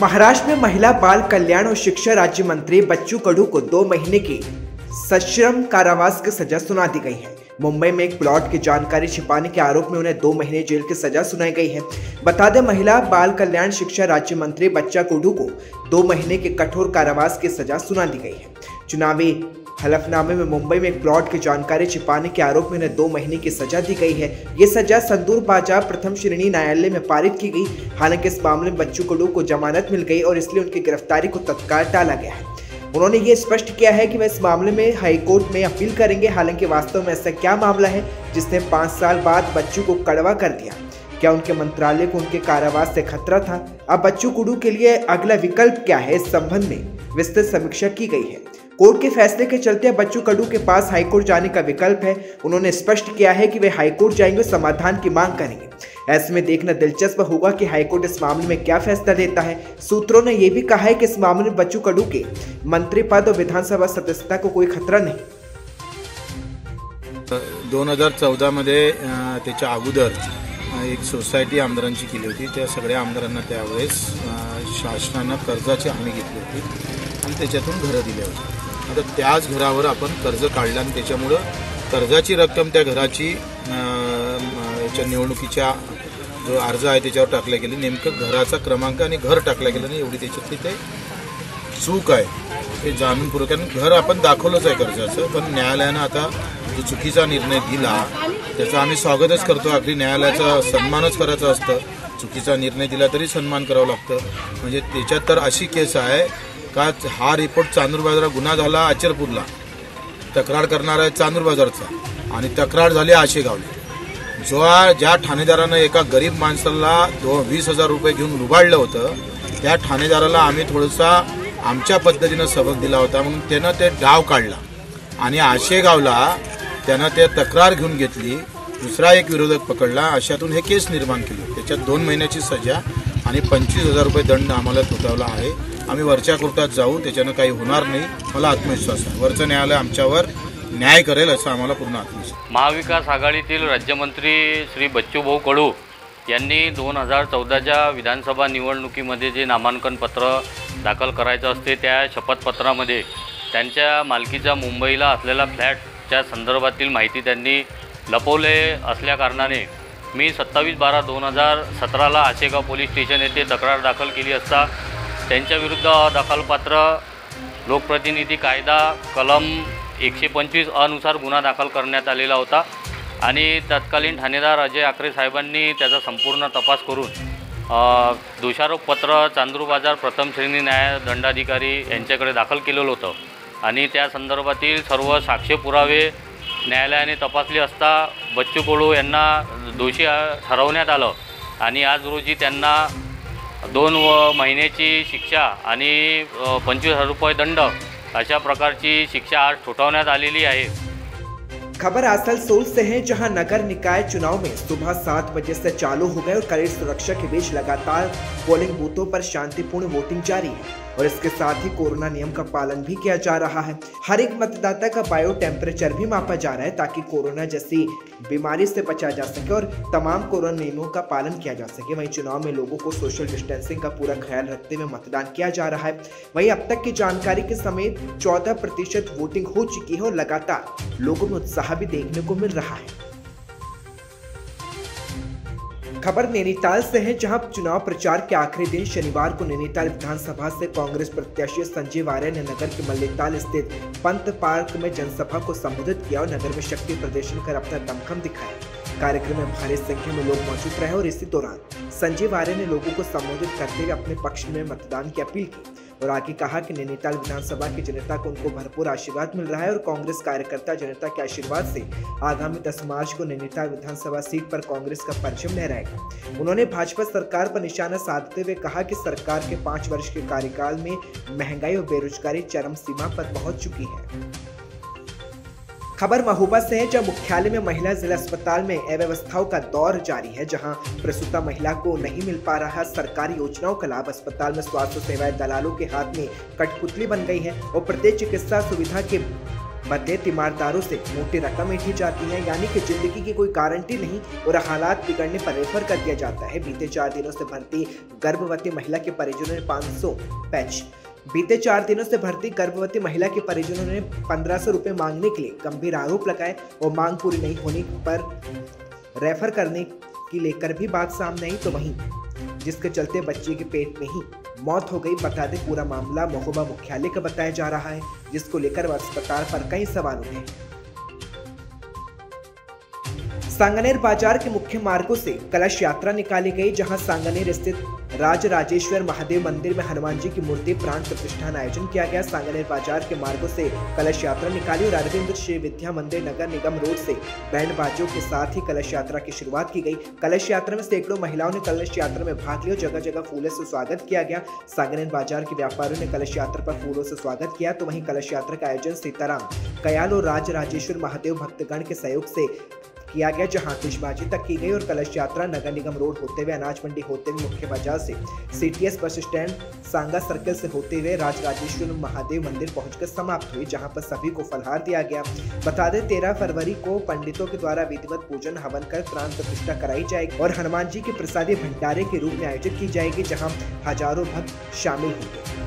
महाराष्ट्र में महिला बाल कल्याण और शिक्षा राज्य मंत्री बच्चू कडू को 2 महीने की सश्रम कारावास की सजा सुना दी गई है। मुंबई में एक प्लॉट की जानकारी छिपाने के आरोप में उन्हें 2 महीने जेल की सजा सुनाई गई है। बता दें, महिला बाल कल्याण शिक्षा राज्य मंत्री बच्चा कडू को 2 महीने के कठोर कारावास की सजा सुना दी गई है। चुनावी हलफनामे में मुंबई में एक प्लॉट की जानकारी छिपाने के आरोप में उन्हें 2 महीने की सजा दी गई है। ये सजा संदूर बाजार प्रथम श्रेणी न्यायालय में पारित की गई। हालांकि इस मामले में बच्चू कडू को जमानत मिल गई और इसलिए उनकी गिरफ्तारी को तत्काल टाला गया है। उन्होंने ये स्पष्ट किया है कि वह इस मामले में हाईकोर्ट में अपील करेंगे। हालांकि वास्तव में ऐसा क्या मामला है जिसने 5 साल बाद बच्चू को कड़वा कर दिया? क्या उनके मंत्रालय को उनके कारावास से खतरा था? अब बच्चू कडू के लिए अगला विकल्प क्या है, इस संबंध में विस्तृत समीक्षा की गई है। कोर्ट के फैसले के चलते बच्चू कडू के पास हाईकोर्ट जाने का विकल्प है। उन्होंने स्पष्ट किया है कि वे हाईकोर्ट जाएंगे और समाधान की मांग करेंगे। ऐसे में देखना दिलचस्प होगा कि हाईकोर्ट इस मामले में क्या फैसला देता है। सूत्रों ने यह भी कहा है कि इस मामले में बच्चू कडू के मंत्री पद और विधानसभा सदस्यता को कोई खतरा नाही। 2014 मध्ये त्याच्या अगोदर एक सोसायटी आमदारांची केली होती। त्या सगळ्या आमदारांना त्यावेळेस शासनाने कर्जाची हमी घेतली होती आणि त्याच्यातून घरं दिली होती। आता त्याच घरावर आपण कर्ज काढलं आणि त्याच्यामुळे कर्जाची रक्कम त्या घराची याच्या निवडणुकीच्या जो अर्ज आहे त्याच्यावर टाकला गेली। नेमकं घराचा क्रमांक आणि घर टाकला गेलं नाही एवढी त्याच्यातली ते चूक आहे। हे जाणूनपूर्वक, कारण घर आपण दाखवलंच आहे कर्जाचं, पण न्यायालयानं आता जो चुकीचा निर्णय दिला त्याचं आम्ही स्वागतच करतो। अगदी न्यायालयाचा सन्मानच करायचा असतं। चुकीचा निर्णय दिला तरी सन्मान करावं लागतं। म्हणजे त्याच्यात तर अशी केस आहे का हा रिपोर्ट चांदूर बाजार गुन्हा झाला आचरपूरला, तक्रार करणार आहे चांदूर बाजारचा आणि तक्रार झाली आशेगावला। ज्या ठाणेदारानं एका गरीब माणसाला 20,000 रुपये घेऊन लुबाडलं होतं त्या ठाणेदाराला आम्ही थोडासा आमच्या पद्धतीनं सबक दिला होता, म्हणून त्यानं ते डाव काढला आणि आशेगावला त्यानं ते तक्रार घेऊन घेतली। दुसरा एक विरोधक पकडला, अशातून हे केस निर्माण केली। त्याच्यात 2 महिन्याची सजा आणि 25,000 रुपये दंड आम्हाला ठोठावला आहे। आम्ही वरच्या कोर्टात जाऊ, त्याच्यानं काही होणार नाही, मला आत्मविश्वास आहे। वरचं न्यायालय आमच्यावर न्याय करेल असा आम्हाला पूर्ण आत्मविश्वास आहे। महाविकास आघाडीतील राज्यमंत्री श्री बच्चूभाऊ कडू यांनी 2014च्या विधानसभा निवडणुकीमध्ये जे नामांकन पत्र दाखल करायचं असते त्या शपथपत्रामध्ये त्यांच्या मालकीचा मुंबईला असलेला फ्लॅटच्या संदर्भातील माहिती त्यांनी लपवले असल्याकारणाने मी 27/12/2017ला आशेगाव पोलीस स्टेशन येथे तक्रार दाखल केली असता त्यांच्याविरुद्ध दखलपात्र लोकप्रतिनिधी कायदा कलम 125 अनुसार गुन्हा दाखल करण्यात आलेला होता आणि तत्कालीन ठाणेदार अजय आकरे साहेबांनी त्याचा संपूर्ण तपास करून दोषारोपपत्र चांदूर बाजार प्रथम श्रेणी न्याय दंडाधिकारी यांच्याकडे दाखल केलेलं होतं आणि त्या संदर्भातील सर्व साक्ष्य पुरावे न्यायालयाने तपासले असता बच्चू कडू यांना दोषी ठरवण्यात आलं आणि आज रोजी त्यांना 2 महिन्याची शिक्षा आणि 25,000 रुपये दंड अशा प्रकारची शिक्षा आज ठोठावण्यात आलेली आहे। खबर आसनसोल से है, जहां नगर निकाय चुनाव में सुबह 7 बजे से चालू हो गए और कड़ी सुरक्षा के बीच लगातार पोलिंग बूथों पर शांतिपूर्ण वोटिंग जारी है और इसके साथ ही कोरोना नियम का पालन भी किया जा रहा है। हर एक मतदाता का बायो टेम्परेचर भी मापा जा रहा है ताकि कोरोना जैसी बीमारी से बचा जा सके और तमाम कोरोना नियमों का पालन किया जा सके। वहीं चुनाव में लोगों को सोशल डिस्टेंसिंग का पूरा ख्याल रखते हुए मतदान किया जा रहा है। वहीं अब तक की जानकारी के समेत 14% वोटिंग हो चुकी है और लगातार लोगों में उत्साह भी देखने को मिल रहा है। खबर नैनीताल से है, जहां चुनाव प्रचार के आखिरी दिन शनिवार को नैनीताल विधानसभा से कांग्रेस प्रत्याशी संजीव आर्य ने नगर के मल्लीताल स्थित पंत पार्क में जनसभा को संबोधित किया और नगर में शक्ति प्रदर्शन कर अपना दमखम दिखाया। कार्यक्रम में भारी संख्या में लोग मौजूद रहे और इसी दौरान संजीव आर्य ने लोगों को संबोधित करते हुए अपने पक्ष में मतदान की अपील की और आगे कहा कि नैनीताल विधानसभा की जनता को उनको भरपूर आशीर्वाद मिल रहा है और कांग्रेस कार्यकर्ता जनता के आशीर्वाद से आगामी 10 मार्च को नैनीताल विधानसभा सीट पर कांग्रेस का परचम लहराएगा। उन्होंने भाजपा सरकार पर निशाना साधते हुए कहा कि सरकार के 5 वर्ष के कार्यकाल में महंगाई और बेरोजगारी चरम सीमा पर पहुंच चुकी है। खबर महोबा से है, जहां मुख्यालय में महिला जिला अस्पताल में अव्यवस्थाओं का दौर जारी है। जहां प्रसूता महिला को नहीं मिल पा रहा सरकारी योजनाओं का लाभ, अस्पताल में स्वास्थ्य सेवाएं दलालों के हाथ में कठपुतली बन गई है और प्रत्येक चिकित्सा सुविधा के बदले तीमारदारों से मोटी रकम ऐंठी जाती है, यानी कि जिंदगी की कोई गारंटी नहीं और हालात बिगड़ने पर रेफर कर दिया जाता है। बीते 4 दिनों से भर्ती गर्भवती महिला के परिजनों ने 500 पैच बीते 4 दिनों से भर्ती गर्भवती महिला के परिजनों ने 1500 रुपए मांगने के लिए गंभीर आरोप लगाए और मांग पूरी नहीं होने पर रेफर करने की लेकर भी बात सामने आई, तो वहीं जिसके चलते बच्चे के पेट में ही मौत हो गई। बता दें, पूरा मामला महोबा मुख्यालय का बताया जा रहा है, जिसको लेकर अस्पताल पर कई सवाल उठे। सांगनेर बाजार के मुख्य मार्गों से कलश यात्रा निकाली गई, जहां सांगनेर स्थित राजराजेश्वर महादेव मंदिर में हनुमान जी की मूर्ति प्राण प्रतिष्ठान आयोजन किया गया। सांगनेर बाजार के मार्गों से कलश यात्रा निकाली और अरविंद श्री विद्या मंदिर नगर निगम रोड से बैंड बाजों के साथ ही कलश यात्रा की शुरुआत की गई। कलश यात्रा में सैकड़ों महिलाओं ने कलश यात्रा में भाग लिया, जगह जगह फूलों से स्वागत किया गया। सांगनेर बाजार के व्यापारियों ने कलश यात्रा पर फूलों से स्वागत किया, तो वहीं कलश यात्रा का आयोजन सीताराम कयाल और राजराजेश्वर महादेव भक्तगण के सहयोग से किया गया, जहां आतिशबाजी तक की गई और कलश यात्रा नगर निगम रोड होते हुए अनाज मंडी होते हुए मुख्य बाजार से सीटीएस बस स्टैंड सांगा सर्कल से होते हुए राजराजेश्वर महादेव मंदिर पहुंचकर समाप्त हुई, जहां पर सभी को फलहार दिया गया। बता दें, 13 फरवरी को पंडितों के द्वारा विधिवत पूजन हवन कर प्राण प्रतिष्ठा कराई जाएगी और हनुमान जी के प्रसादी भंडारे के रूप में आयोजित की जाएगी, जहाँ हजारों भक्त शामिल होंगे।